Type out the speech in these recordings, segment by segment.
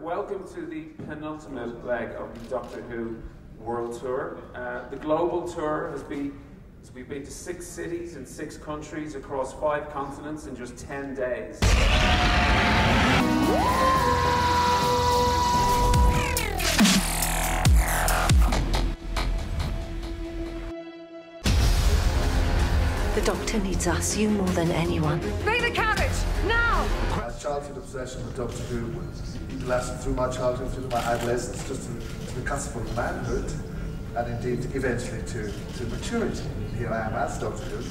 welcome to the penultimate leg of the Doctor Who World Tour. The global tour we've been to 6 cities in 6 countries across 5 continents in just 10 days. The Doctor needs us, you more than anyone. Bring the carriage, now! My childhood obsession with Doctor Who lasted through my childhood, through my adolescence, just to the cusp of manhood, and indeed eventually to maturity. Here I am as Doctor Who.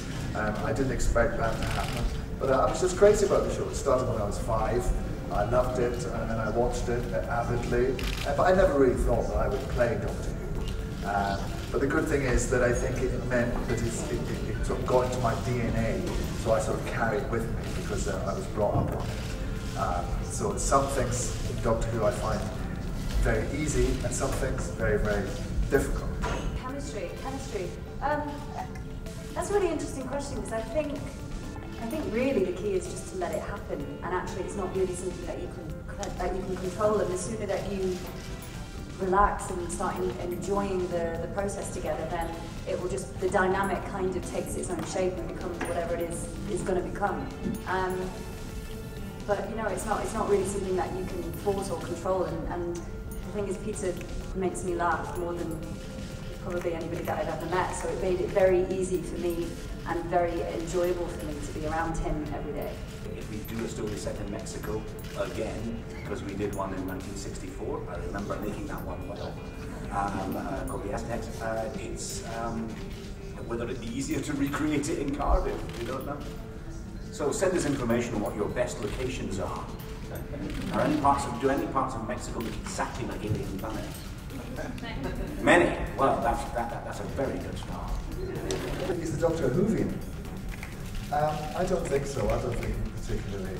I didn't expect that to happen, but I was just crazy about the show. It started when I was 5. I loved it, and I watched it avidly, but I never really thought that I would play Doctor Who. But the good thing is that I think it meant that it sort of got into my DNA, so I sort of carried it with me because I was brought up on it. So some things in Doctor Who I find very easy, and some things very, very difficult. Chemistry. That's a really interesting question, because I think really the key is just to let it happen, and actually it's not really something that you can control. And the sooner that you relax and start enjoying the process together, then it will just, the dynamic kind of takes its own shape and becomes whatever it is going to become. But you know, it's not really something that you can force or control. And the thing is, Peter makes me laugh more than probably anybody that I've ever met. So it made it very easy for me and very enjoyable for me to be around him every day. If we do a story set in Mexico again, because we did one in 1964, I remember making that one well, called the Aztecs, it's whether it'd be easier to recreate it in Cardiff, we don't know. So send us information on what your best locations are. Do any parts of Mexico look exactly like Alien Planet? Many. Well, that's a very good start. Is the Doctor a Whovian? I don't think so. I don't think he particularly.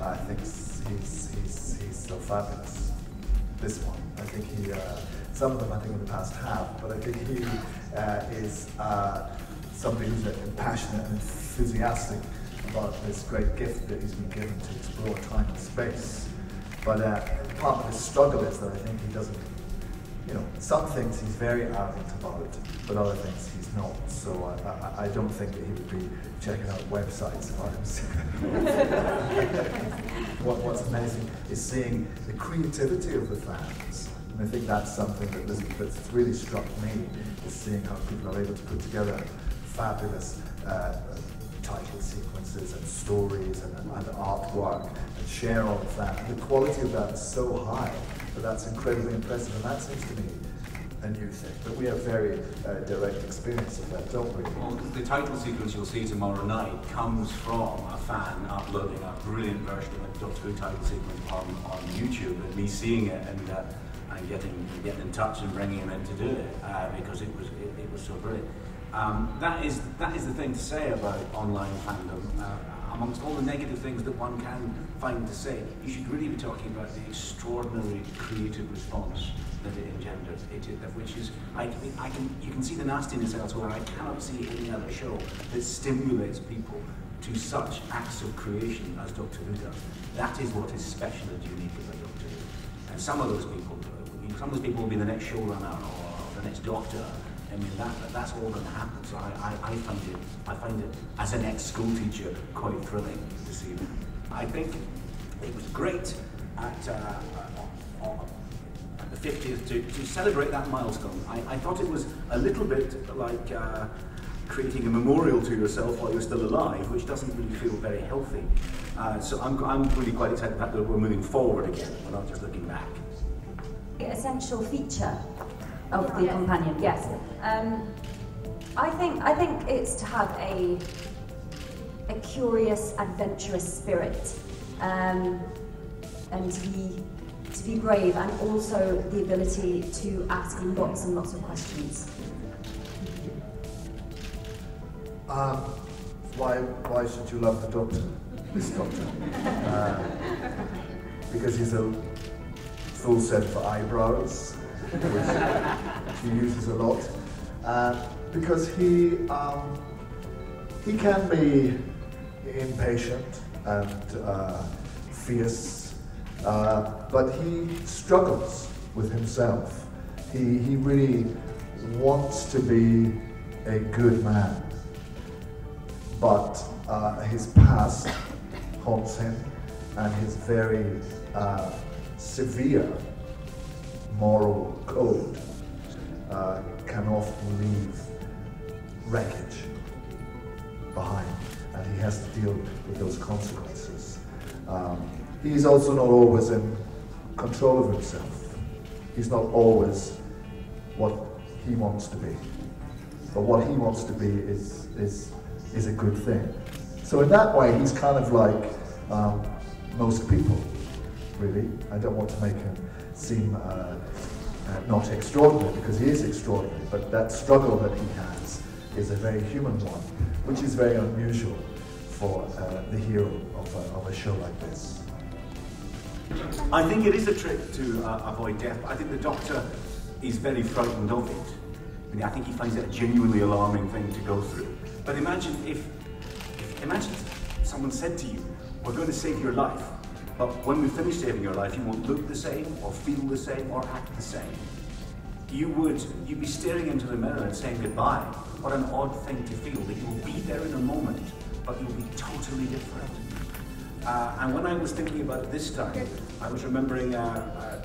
I think he's so fabulous. This one. I think he. Some of them I think in the past have, but I think he is somebody who's passionate and enthusiastic about this great gift that he's been given to explore time and space. But part of his struggle is that I think he doesn't. You know, some things he's very arrogant about, but other things he's not. So I don't think that he would be checking out websites about himself. What's amazing is seeing the creativity of the fans. And I think that's something that's really struck me, is seeing how people are able to put together fabulous title sequences and stories and artwork and share all of that. And the quality of that is so high. But that's incredibly impressive, and that seems to me a new thing. But we have very direct experience of that, don't we? Well, the title sequence you'll see tomorrow night comes from a fan uploading a brilliant version of the Doctor Who title sequence on YouTube, and me seeing it and getting in touch and bringing him in to do it because it was so brilliant. That is the thing to say about online fandom. Amongst all the negative things that one can find to say, you should really be talking about the extraordinary creative response that it engenders, which is, you can see the nastiness elsewhere. I cannot see any other show that stimulates people to such acts of creation as Doctor Who does. That is what is special and unique about Doctor Who. And some of those people will be the next showrunner or the next Doctor. I mean, that's all that happens. So I find it, as an ex-school teacher, quite thrilling to see that. I think it was great at the 50th to celebrate that milestone. I thought it was a little bit like creating a memorial to yourself while you're still alive, which doesn't really feel very healthy. So I'm really quite excited that we're moving forward again. We're not just looking back. Essential feature of the companion, yes. I think it's to have a curious, adventurous spirit, and to be brave, and also the ability to ask lots and lots of questions. Why should you love the Doctor? This Doctor? Because he's a full set of eyebrows, which he uses a lot, because he can be impatient and fierce, but but he struggles with himself. He really wants to be a good man, but his past haunts him, and his very severe moral code can often leave wreckage behind, and he has to deal with those consequences. He's also not always in control of himself. He's not always what he wants to be. But what he wants to be is a good thing. So in that way, he's kind of like most people, really. I don't want to make him seem not extraordinary, because he is extraordinary, but that struggle that he has is a very human one, which is very unusual for the hero of a show like this. I think it is a trick to avoid death. I think the Doctor is very frightened of it. I mean, I think he finds it a genuinely alarming thing to go through. But imagine if someone said to you, "We're going to save your life, but when we finish saving your life, you won't look the same, or feel the same, or act the same." You'd be staring into the mirror and saying goodbye. What an odd thing to feel, that you'll be there in a moment, but you'll be totally different. And when I was thinking about it this time, I was remembering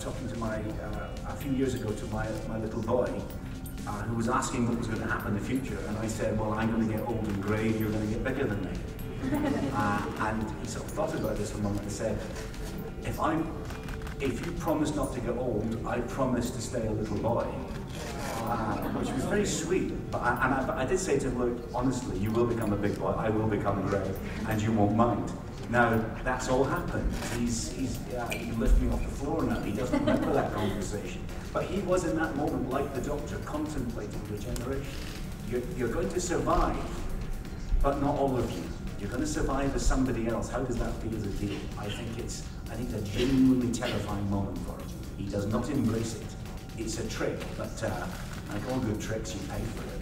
talking to a few years ago to my little boy, who was asking what was going to happen in the future, and I said, "Well, I'm going to get old and grey, you're going to get bigger than me." And he sort of thought about this for a moment and said, if you promise not to get old, I promise to stay a little boy. Which was very sweet. But I did say to him, "Look, honestly, you will become a big boy, I will become grey, and you won't mind." Now, that's all happened. He lifted me off the floor now. He doesn't remember that conversation. But he was in that moment, like the Doctor, contemplating regeneration. You're going to survive, but not all of you. You're going to survive as somebody else. How does that feel as a deal? I think it's a genuinely terrifying moment for him. He does not embrace it. It's a trick, but like all good tricks, you pay for it.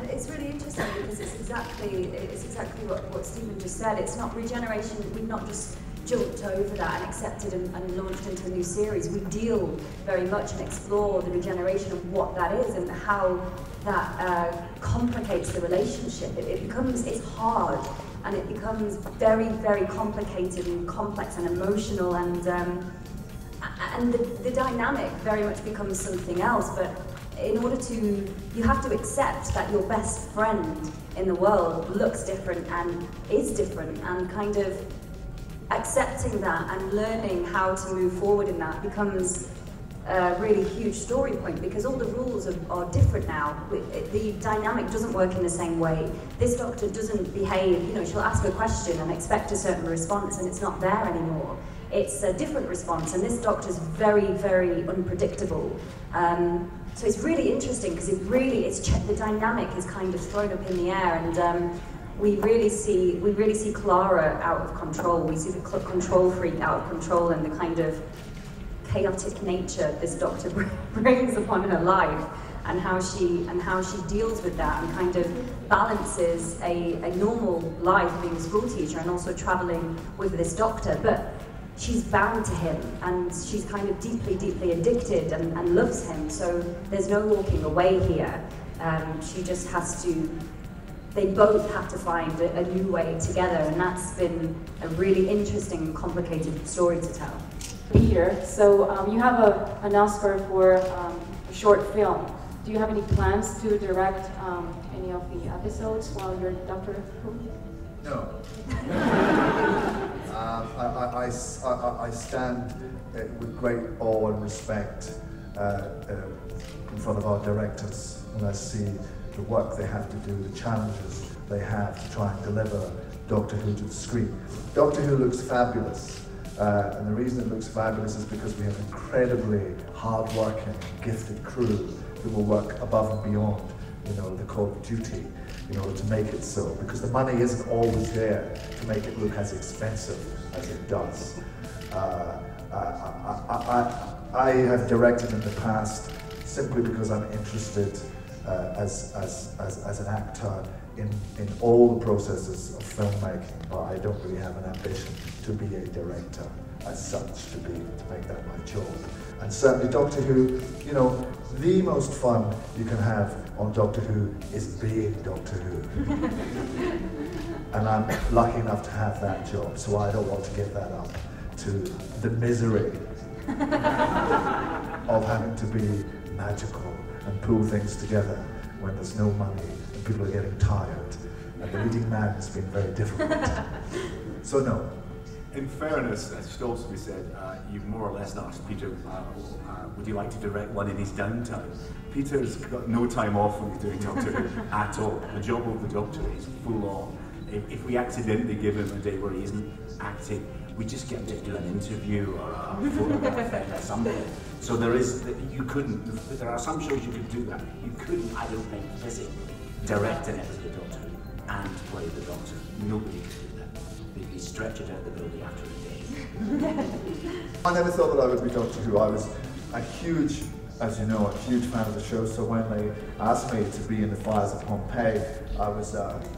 It's really interesting because it's exactly what Stephen just said. It's not regeneration. We've not just jumped over that and accepted and launched into a new series. We deal very much and explore the regeneration of what that is and how that complicates the relationship. It's hard, and it becomes very, very complicated and complex and emotional, and the dynamic very much becomes something else. But in order you have to accept that your best friend in the world looks different and is different, and kind of accepting that and learning how to move forward in that becomes a really huge story point, because all the rules are different now. The dynamic doesn't work in the same way. This Doctor doesn't behave, she'll ask a question and expect a certain response, and it's not there anymore. It's a different response, and this Doctor's very, very unpredictable. So it's really interesting because the dynamic is kind of thrown up in the air, and we really see Clara out of control. We see the control freak out of control, and the kind of chaotic nature this Doctor brings upon her life, and how she deals with that, and kind of balances a normal life being a school teacher and also traveling with this Doctor. But she's bound to him, and she's kind of deeply, deeply addicted and loves him, so there's no walking away here. She just has to, they both have to find a new way together, and that's been a really interesting and complicated story to tell. Peter, so you have an Oscar for a short film. Do you have any plans to direct any of the episodes while you're Doctor Who? No. I stand with great awe and respect in front of our directors when I see the work they have to do, the challenges they have to try and deliver Doctor Who to the screen. Doctor Who looks fabulous, and the reason it looks fabulous is because we have incredibly hard-working, gifted crew who will work above and beyond, the call of duty, in order to make it so, because the money isn't always there to make it look as expensive as it does. I have directed in the past simply because I'm interested as an actor in all the processes of filmmaking, but I don't really have an ambition to be a director. as such to make that my job. And certainly Doctor Who, you know, the most fun you can have on Doctor Who is being Doctor Who. And I'm lucky enough to have that job, so I don't want to give that up to the misery of having to be magical and pull things together when there's no money and people are getting tired and the leading man has been very difficult. So no. In fairness, it should also be said, you've more or less asked Peter, would you like to direct one in his downtime? Peter's got no time off when he's doing Doctor Who at all. The job of the Doctor is full on. If we accidentally give him a day where he isn't acting, we just get him to do an interview or a photograph or something. So there are some shows you could do that. You couldn't, I don't think, physically direct an episode of Doctor Who and play the Doctor. Nobody could do that. They'd stretch it out the building after a day. I never thought that I would be Doctor Who. I was a huge, as you know, a huge fan of the show, so when they asked me to be in the Fires of Pompeii, I was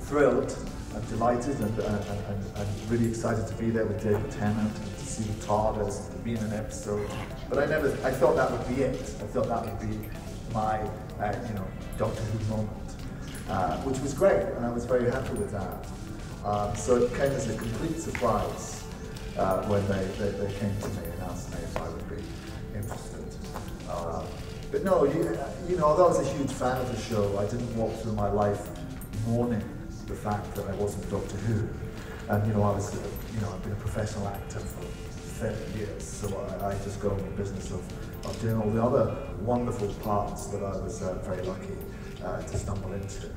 thrilled and delighted and really excited to be there with David Tennant and to see the TARDIS and to be in an episode. But I thought that would be it. I thought that would be my, Doctor Who moment, which was great, and I was very happy with that. So it came as a complete surprise when they came to me and asked me if I would be interested. But no, although I was a huge fan of the show, I didn't walk through my life mourning the fact that I wasn't Doctor Who. And I've been a professional actor for 30 years, so I just got on the business of doing all the other wonderful parts that I was very lucky to stumble into.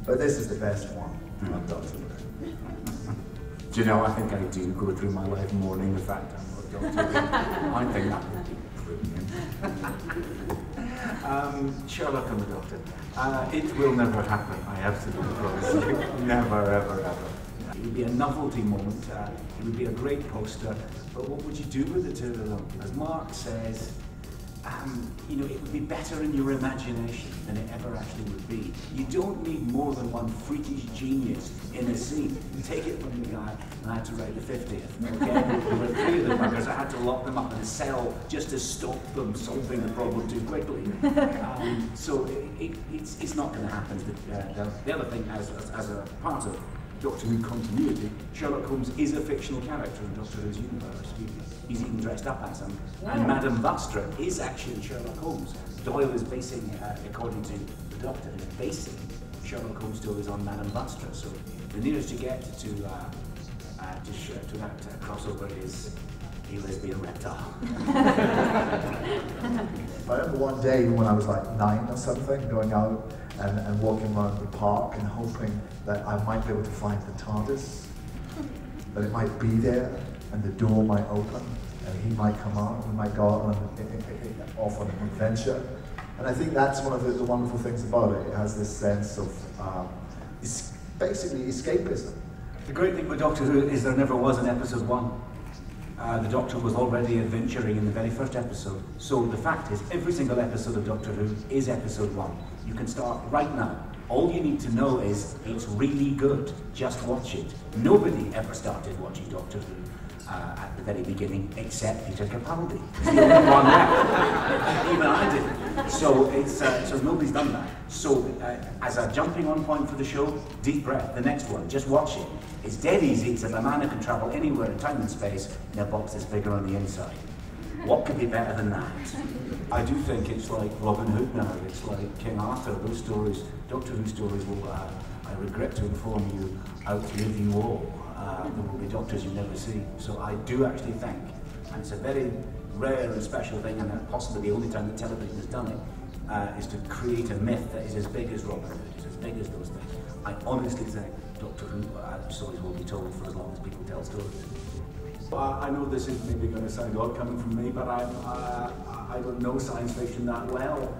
But this is the best one on Doctor Who. Do you know, I think I do go through my life mourning the fact I'm not Doctor Who. I think that would be brilliant. Sherlock and the Doctor. It will never happen, I absolutely promise you. Never, ever, ever. It would be a novelty moment, it would be a great poster, but what would you do with the two of them? As Mark says, it would be better in your imagination than it ever actually would be. You don't need more than one freakish genius in a scene. You take it from the guy, and I had to write the 50th. Okay? There were 3 of them because I had to lock them up in a cell just to stop them solving the problem too quickly. So it's not going to happen. The other thing, as a part of Doctor Who continuity, Sherlock Holmes is a fictional character in Doctor Who's universe. He's even dressed up as him. Yeah. And Madame Vastra is actually Sherlock Holmes. Doyle is basing, according to the Doctor, is basing Sherlock Holmes stories on Madame Vastra. So the nearest you get to that crossover is a lesbian reptile. I remember one day when I was like 9 or something, going out and walking around the park and hoping that I might be able to find the TARDIS, that it might be there and the door might open and he might come out and we might go out off on an adventure. And I think that's one of the wonderful things about it. It has this sense of basically escapism. The great thing with Doctor Who is there never was an episode 1. The Doctor was already adventuring in the very first episode. So the fact is, every single episode of Doctor Who is episode 1. You can start right now. All you need to know is it's really good. Just watch it. Nobody ever started watching Doctor Who at the very beginning except Peter Capaldi. He's the only one left. Even I didn't. So nobody's done that. So as a jumping on point for the show, deep breath. The next one, just watch it. It's dead easy. It's a man who can travel anywhere in time and space in a box that's bigger on the inside. What could be better than that? I do think it's like Robin Hood now. It's like King Arthur. Those stories, Doctor Who stories will, I regret to inform you, outlive you all. There will be doctors you never see. So I do actually think, and it's a very rare and special thing, and possibly the only time that television has done it, is to create a myth that is as big as Robin Hood, is as big as those things. I honestly think Doctor Who stories will be told for as long as people tell stories. I know this is maybe going to sound odd coming from me, but I don't know science fiction that well.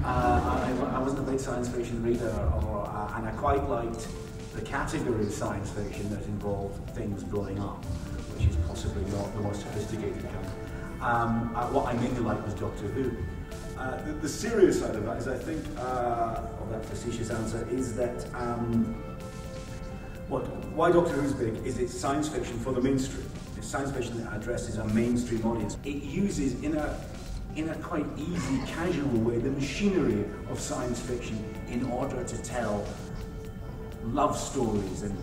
I wasn't a big science fiction reader, and I quite liked the category of science fiction that involved things blowing up, which is possibly not the most sophisticated kind. What I mainly liked was Doctor Who. The serious side of that is, I think, of that facetious answer, is that why Doctor Who's big is it's science fiction for the mainstream. science fiction addresses a mainstream audience. It uses in a quite easy, casual way the machinery of science fiction in order to tell love stories and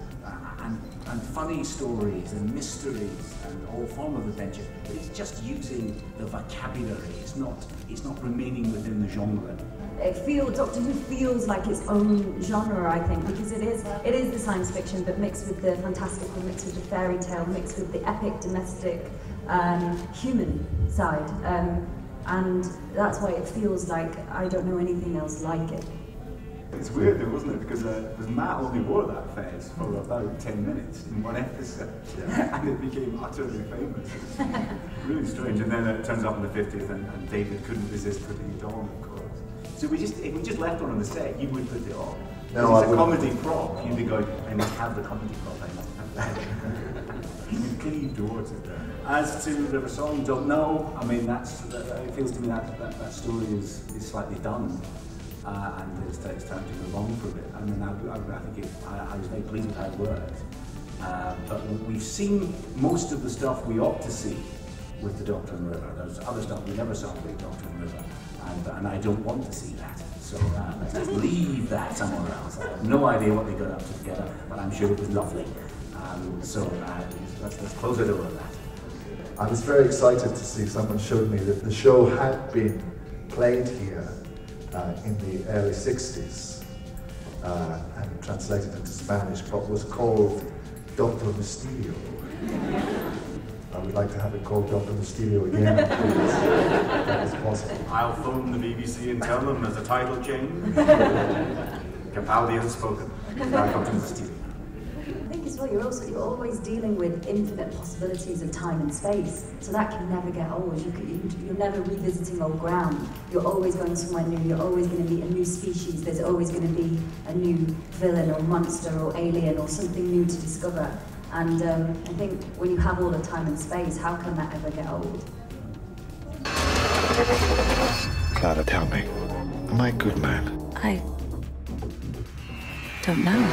funny stories and mysteries and all form of adventure. But it's just using the vocabulary. It's not remaining within the genre. Doctor Who feels like its own genre, I think, because it is the science fiction, but mixed with the fantastical, mixed with the fairy tale, mixed with the epic, domestic, human side. And that's why it feels like I don't know anything else like it. It's weird though, wasn't it? Because Matt only wore that fez for about 10 minutes in one episode, and it became utterly famous. Really strange. And then it turns up in the 50th, and David couldn't resist putting it on, of course. So if we just left one on the set, you would put it on. No, it's a comedy prop. You'd be going, I must have the comedy prop. I must have that. You'd cleave towards it. As to River Song, don't know. I mean, it feels to me that story is slightly done. And it's time to move on from it. I mean, I was very pleased with how it worked. But we've seen most of the stuff we ought to see with the Doctor and River. There's other stuff we never saw with the Doctor and River, and I don't want to see that. So let's just leave that somewhere else. I have no idea what they got up to together, but I'm sure it was lovely. So let's close it over that. I was very excited to see someone showed me that the show had been played here in the early 60s and translated into Spanish, but was called Doctor Mysterio. I would like to have it called Doctor Mysterio again, please, if that is possible. I'll phone the BBC and tell them there's a title change. Capaldi has spoken. Doctor Mysterio. I think as well, you're always dealing with infinite possibilities of time and space, so that can never get old. You're never revisiting old ground. You're always going somewhere new. You're always going to meet a new species. There's always going to be a new villain or monster or alien or something new to discover. And I think when you have all the time and space, how can that ever get old? Clara, tell me, am I a good man? I don't know.